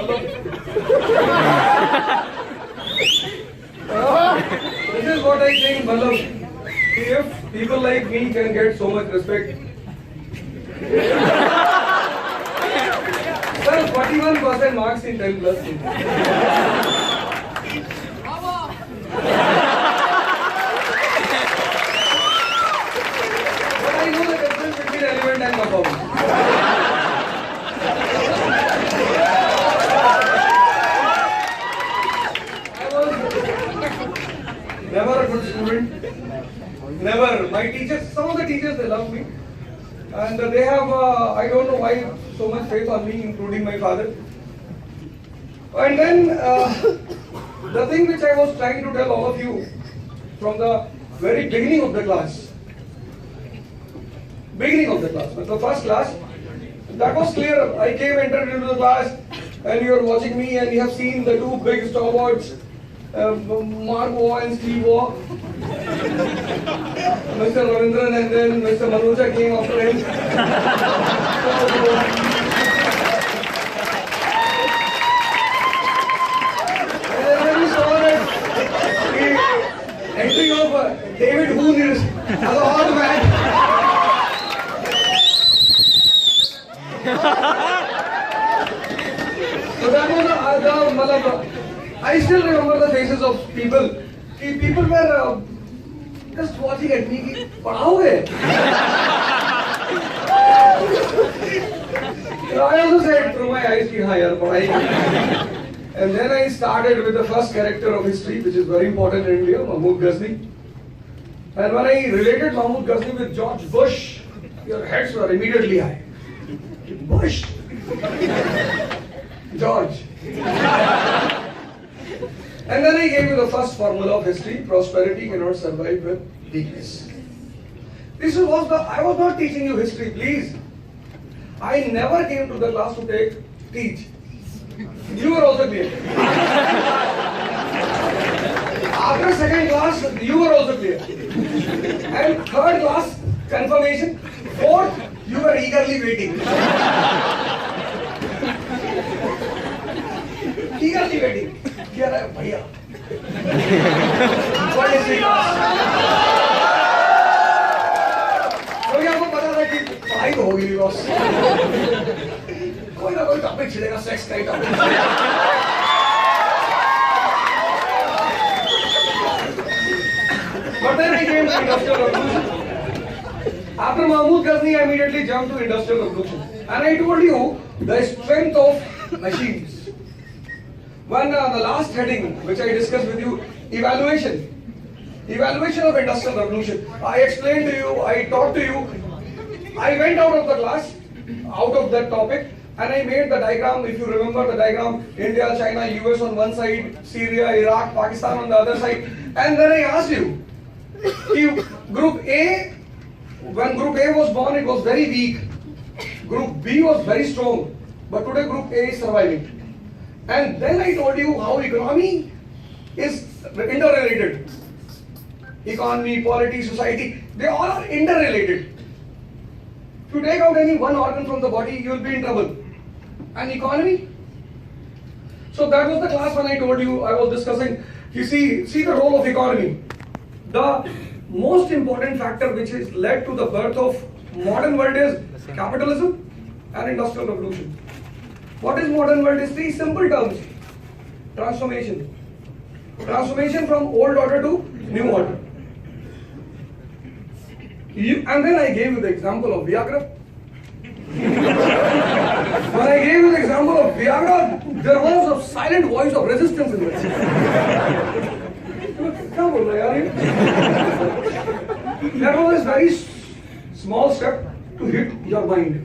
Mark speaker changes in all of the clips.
Speaker 1: This is what I think, Matlab, if people like me can get so much respect. Sir, 41% marks in 10 plus. But I know the difference between relevant and performance. I was never a good student. Never. My teachers, some of the teachers, they love me. And they have, I don't know why, so much faith on me, including my father. And then, the thing which I was trying to tell all of you from the very beginning of the class, the first class, that was clear. I entered into the class, and you are watching me, and you have seen the two big stalwarts, Mark Waugh and Steve Waugh. Mr. Ravindran and then Mr. Manuja came after him. And then we saw that the entry of David Hoon is as a hard man. So that was I still remember the faces of people. People were just watching at me. Padhaoge? I also said through my eyes, ki, haan yaar, padhai. And then I started with the first character of history, which is very important in India, Mahmud Ghazni. And when I related Mahmud Ghazni with George Bush, your heads were immediately high. Bush? George. And then I gave you the first formula of history: prosperity cannot survive with weakness. I was not teaching you history, please. I never came to the class to teach. You were also clear. After second class, you were also clear. And third class, confirmation. Fourth, you were eagerly waiting. Eagerly waiting. क्या रहा है भैया? क्योंकि आपको पता था कि पढ़ाई तो होगी बॉस, कोई ना कोई टॉपिक छिड़ेगा, सेक्स का ही topic. But then I came to Industrial Revolution. After Mahmud Ghazni, I immediately jumped to Industrial Revolution, and I told you the strength of machines. When the last heading, which I discussed with you, evaluation of Industrial Revolution, I explained to you, I taught to you, I went out of the class, out of that topic, and I made the diagram. If you remember the diagram, India, China, US on one side, Syria, Iraq, Pakistan on the other side, and then I asked you, Group A, when Group A was born, it was very weak. Group B was very strong, but today Group A is surviving. And then I told you how economy is interrelated. Economy, polity, society, they all are interrelated. If you take out any one organ from the body, you will be in trouble. And economy? So that was the class when I told you, I was discussing, you see the role of economy. The most important factor which has led to the birth of modern world is capitalism and Industrial Revolution. What is modern world? Is three simple terms. Transformation. Transformation from old order to new order. And then I gave you the example of Viagra. When I gave you the example of Viagra, there was a silent voice of resistance in it. That was a very small step to hit your mind.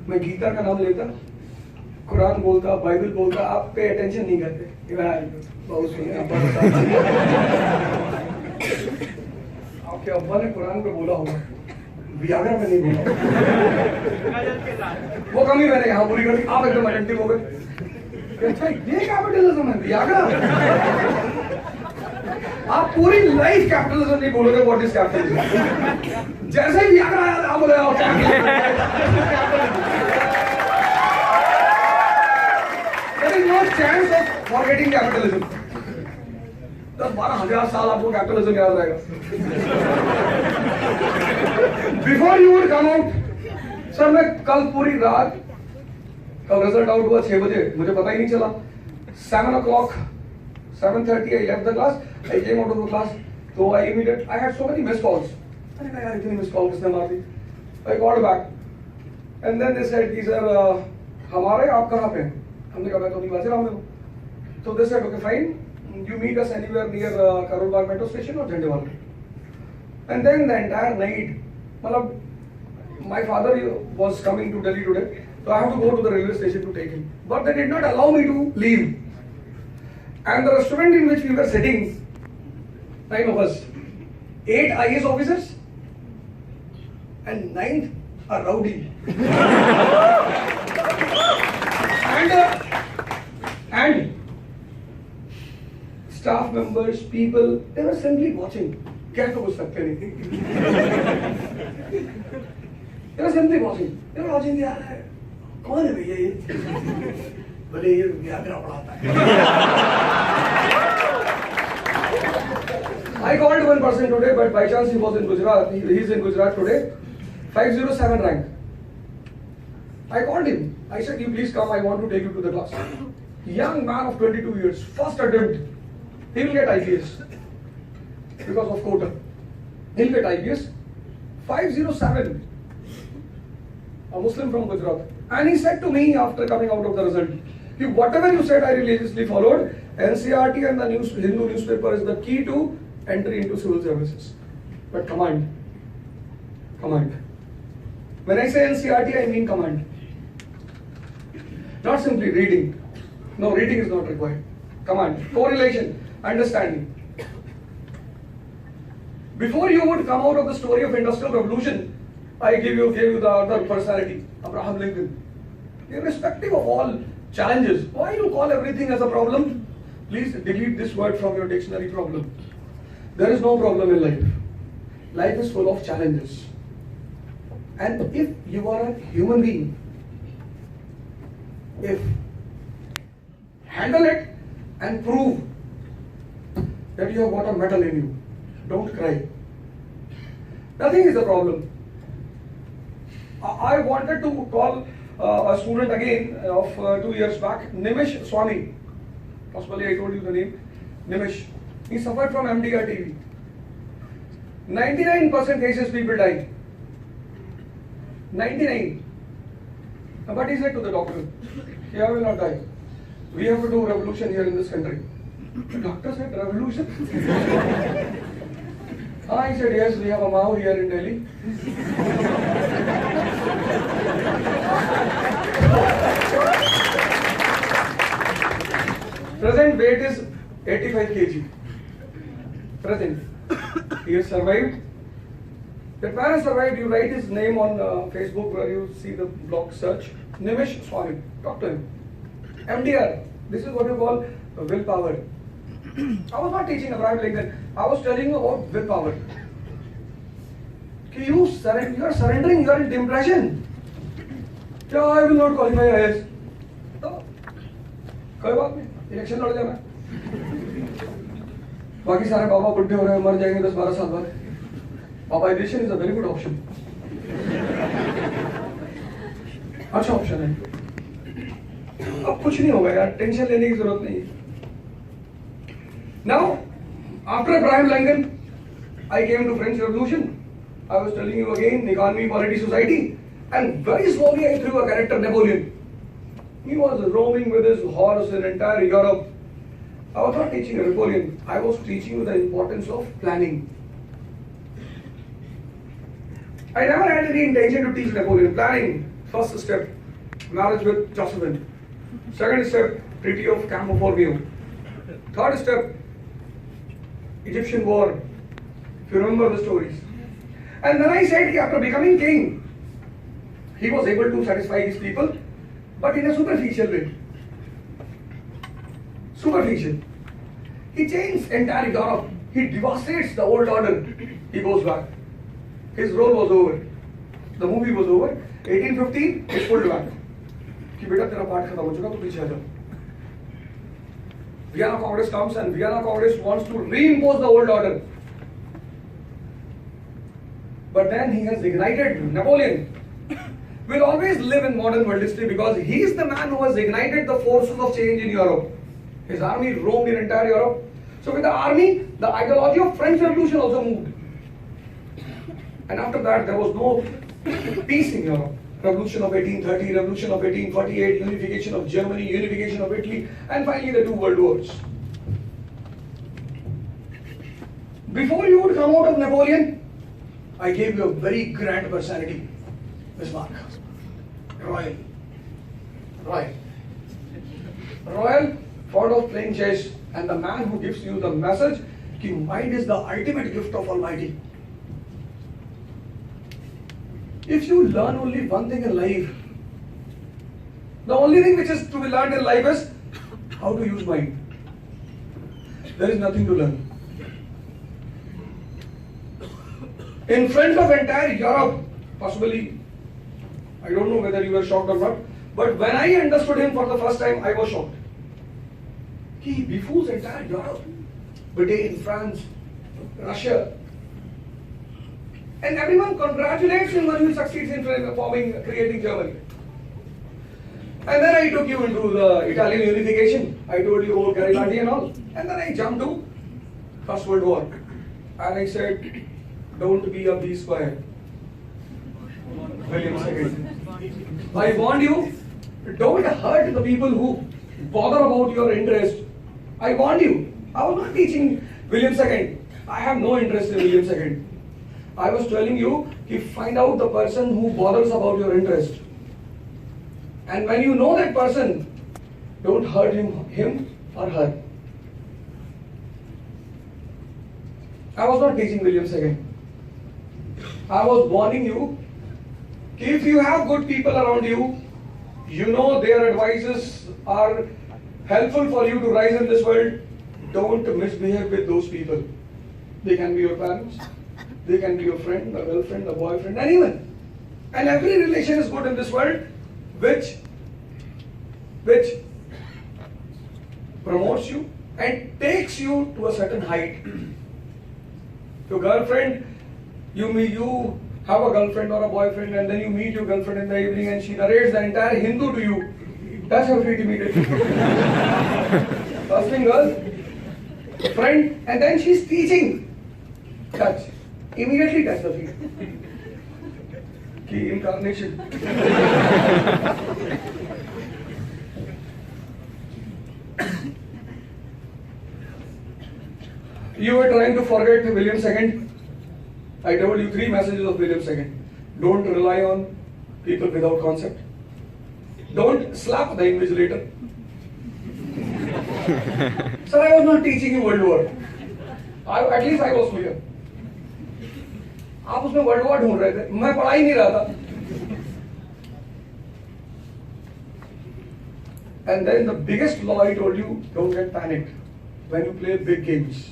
Speaker 1: मैं गीता का नाम लेता, कुरान बोलता, Bible बोलता, आप pay attention नहीं करते. बहुत सुनिए, आपके अब्बा ने कुरान पे बोला होगा, वियाग्रा में नहीं बोला. वो कमी मैंने यहाँ पूरी कर दी. आप एकदम अटेंटिव हो गए. अच्छा ये कैपिटलिज्म है, वियाग्रा. आप पूरी लाइफ कैपिटलिज्म नहीं बोलोगे. What is capitalism? जैसे ही वियाग्रा आया आप बोले much chance of forgetting capitalism. 10-12,000 साल आपको कैपिटलिज्म याद रहेगा. Before you would come out, sir मैं कल पूरी रात, कल रिजल्ट आउट हुआ 6 बजे, मुझे पता ही नहीं चला. 7 o'clock, 7:30 I left the class. I came out of the class. So I had so many missed calls. मैंने कहा यार इतनी missed call किसने मार दी? I called back. And then they said कि सर हमारे आप कहाँ पे हैं? हमने कहा मैं तो निवासी में हूँ. So they said okay fine. You meet us anywhere near Karol Bagh metro station or Jhandewalan. And then the entire night, my father was coming to Delhi today, so I have to go to the railway station to take him. But they did not allow me to leave. And the restaurant in which we were sitting, 9 of us, 8 IAS officers, and 9th a rowdy. and staff members, people, they were simply watching. क्या तो कुछ सकते नहीं. They were simply watching. They were watching यार है. कौन है भैया ये? भले ये व्याकरण पढ़ाता है. I called one person today, but by chance he was in Gujarat. He is in Gujarat today. 507 rank. I called him. I said, "You please come. I want to take you to the class." Young man of 22 years, first attempt. He will get IPS because of quota. He'll get IPS. 507. A Muslim from Gujarat. And he said to me after coming out of the result, whatever you said I religiously followed. NCERT and the Hindu newspaper is the key to entry into civil services. But command. Command. When I say NCERT, I mean command. Not simply reading. No, reading is not required. Command. Correlation. Understanding. Before you would come out of the story of Industrial Revolution, I gave you the other personality, Abraham Lincoln. Irrespective of all challenges, why you call everything as a problem? Please delete this word from your dictionary, problem. There is no problem in life. Life is full of challenges. And if you are a human being, if handle it and prove that you have got a metal in you. Don't cry. Nothing is a problem. I wanted to call a student again of 2 years back, Nimish Swami. Possibly I told you the name. Nimish. He suffered from MDR TB. 99% cases people die. 99. But he said to the doctor, "I will not die. We have to do revolution here in this country." The doctor said, "Revolution?" I said, "Yes, we have a Mao here in Delhi." Present weight is 85 kg. Present. He has survived. That man has survived. You write his name on Facebook where you see the blog search. Nimish Swami. Talk to him. MDR. This is what you call willpower. I was not teaching Abraham Lincoln. I was telling you about willpower. You are surrendering. You are in depression. Yeah, I will not qualify IAS. तो कोई बात नहीं. Election लड़ जाना. बाकी सारे बाबा बुढ़े हो रहे हैं, मर जाएंगे 10-12 साल बाद. Mobilization is a very good option. अच्छा ऑप्शन है. अब कुछ नहीं होगा यार, टेंशन लेने की जरूरत नहीं. Now, after Abraham Lincoln, I came to French Revolution. I was telling you again, economy, polity, society, and very slowly I threw a character, Napoleon. He was roaming with his horse in entire Europe. I was not teaching Napoleon. I was teaching you the importance of planning. I never had any intention to teach Napoleon. Planning, first step, marriage with Josephine. Second step, Treaty of Campo Formio. Third step, Egyptian War. If you remember the stories. And then I said after becoming king, he was able to satisfy his people, but in a superficial way. Superficial. He changed entire Europe. He devastates the old order. He goes back. His role was over. The movie was over. 1815, he pulled back. कि बेटा तेरा part खत्म हो चुका, तो पीछे आ जाओ. Vienna Congress comes and Vienna Congress wants to reimpose the old order. But then he has ignited Napoleon. Will always live in modern world history because he is the man who has ignited the forces of change in Europe. His army roamed in entire Europe. So with the army, the ideology of French Revolution also moved. And after that, there was no peace in Europe. Revolution of 1830, Revolution of 1848, unification of Germany, unification of Italy, and finally the two world wars. Before you would come out of Napoleon, I gave you a very grand personality, Bismarck. Royal. Royal, fond of playing chess, and the man who gives you the message that mind is the ultimate gift of Almighty. If you learn only one thing in life, the only thing which is to be learned in life is how to use mind. There is nothing to learn. In front of entire Europe, possibly, I don't know whether you were shocked or not, but when I understood him for the first time, I was shocked. He befools entire Europe, Britain, France, Russia. And everyone congratulates him when he succeeds in creating Germany. And then I took you into the Italian unification. I told you about Garibaldi and all. And then I jumped to First World War. And I said, don't be a B-square. William II. I warned you, don't hurt the people who bother about your interest. I warned you. I was not teaching William II. I have no interest in William II. I was telling you, find out the person who bothers about your interest. And when you know that person, don't hurt him or her. I was not teaching William II. I was warning you, if you have good people around you, you know their advices are helpful for you to rise in this world, don't misbehave with those people. They can be your parents. They can be your friend, a girlfriend, a boyfriend, anyone. And every relation is good in this world which promotes you and takes you to a certain height. Your girlfriend, you have a girlfriend or a boyfriend, and then you meet your girlfriend in the evening and she narrates the entire Hindu to you. Touch her feet immediately. First thing, girl, friend, and then she's teaching. Touch. Immediately touch the feet. Key incarnation. You were trying to forget William II. I told you 3 messages of William II. Don't rely on people without concept. Don't slap the invigilator. Sir, I was not teaching you World War. At least I was clear. आप उसमें world war ढूंढ रहे थे, मैं पढ़ा ही नहीं रहा था. And then the biggest law I told you, don't get panicked when you play big games.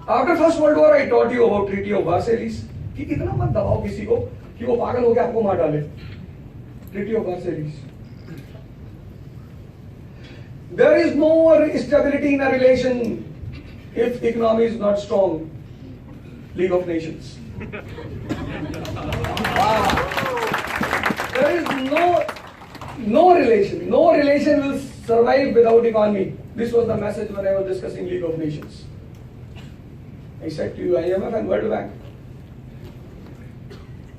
Speaker 1: After First World War, I taught you about Treaty of Versailles. कि इतना मत दबाओ किसी को कि वो पागल हो के आपको मार डाले. Treaty of Versailles. There is no stability in a relation if economy is not strong. League of Nations. There is no relation. No relation will survive without economy. This was the message when I was discussing League of Nations. I said to you IMF and World Bank.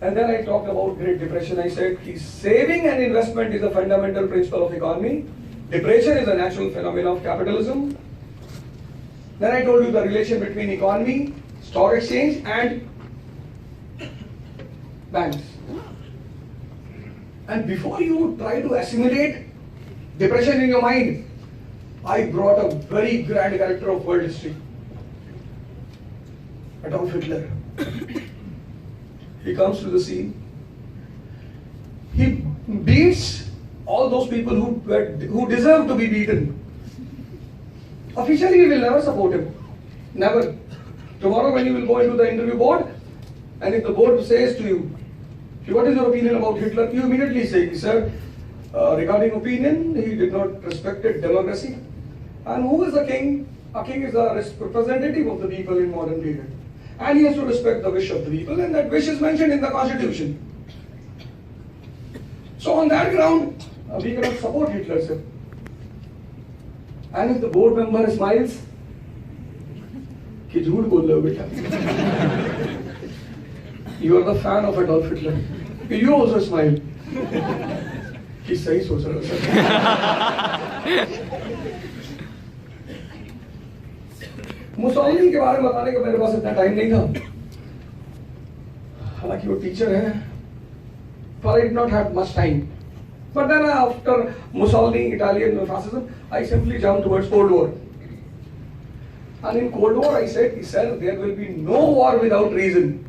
Speaker 1: And then I talked about Great Depression. I said saving and investment is a fundamental principle of economy. Depression is a natural phenomenon of capitalism. Then I told you the relation between economy, stock exchange and banks. And before you try to assimilate depression in your mind, I brought a very grand character of world history. Adolf Hitler. He comes to the scene. He beats all those people who deserve to be beaten. Officially, we will never support him. Never. Tomorrow when you will go into the interview board, and if the board says to you, what is your opinion about Hitler? You immediately say, sir, regarding opinion, he did not respect democracy. And who is a king? A king is a representative of the people in modern period. And he has to respect the wish of the people, and that wish is mentioned in the constitution. So on that ground, we cannot support Hitler, sir. And if the board member smiles, कि झूठ बोल रहे हो बेटा. You are the fan of Adolf Hitler. You also smile. कि सही सोच रहे हो सर. मुसोलिनी के बारे में बताने का मेरे पास इतना टाइम नहीं था. हालांकि वो टीचर है, but I did not have much time. But then after Mussolini, Italian fascism, I simply jumped towards Cold War. And in Cold War, he said, there will be no war without reason.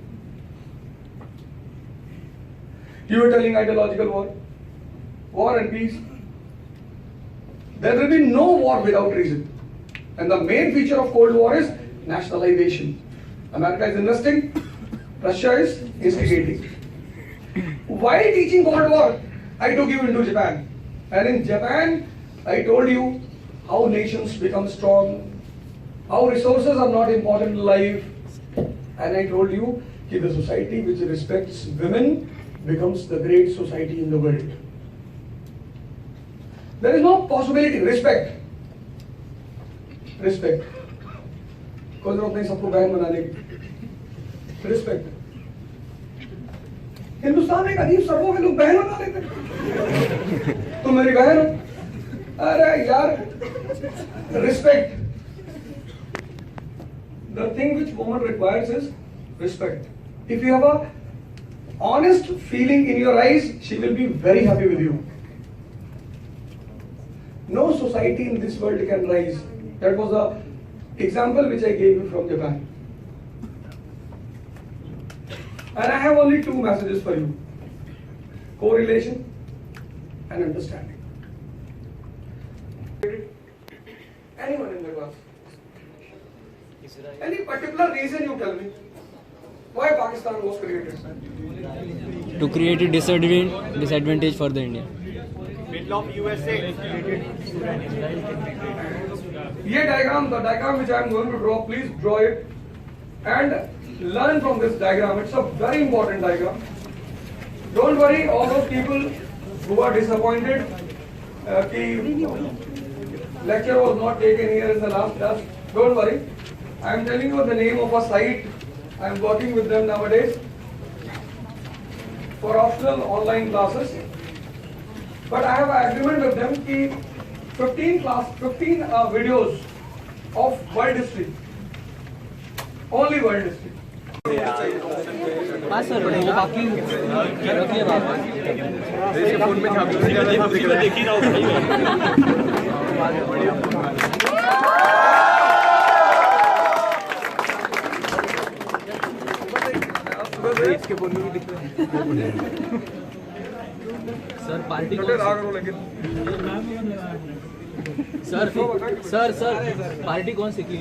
Speaker 1: You were telling ideological war, war and peace. There will be no war without reason. And the main feature of Cold War is nationalization. America is investing, Russia is instigating. While teaching Cold War, I took you into Japan. And in Japan, I told you how nations become strong, how resources are not important in life. And I told you that the society which respects women becomes the great society in the world. There is no possibility, respect. Respect. कोई जरूरत नहीं सबको बहन बनाने की. Respect. Hindustan एक अजीब servo में लोग बहन बना लेते हैं. तुम मेरी बहन हो. अरे यार, respect. The thing which woman requires is respect. If you have a honest feeling in your eyes, she will be very happy with you. No society in this world can rise. That was the example which I gave you from Japan. And I have only two messages for you: correlation and understanding. Anyone in the class? Any particular reason you tell me why Pakistan was created?
Speaker 2: To create a disadvantage for the India.
Speaker 3: Middle of USA.
Speaker 1: ये diagram, the diagram which I am going to draw, please draw it and learn from this diagram. It's a very important diagram. Don't worry, all those people who are disappointed कि lecture was not taken here in the last class. Don't worry. I am telling you the name of a site. I am working with them nowadays for optional online classes. But I have an agreement with them कि 15 videos of world history, only world history.
Speaker 2: हाँ sir, वो बाकी रखिए बात.
Speaker 3: Phone में देख ही रहा हूँ. इसके फोन में भी दिख रहा है.
Speaker 2: सर पार्टी कौन सर पार्टी कौन सी की?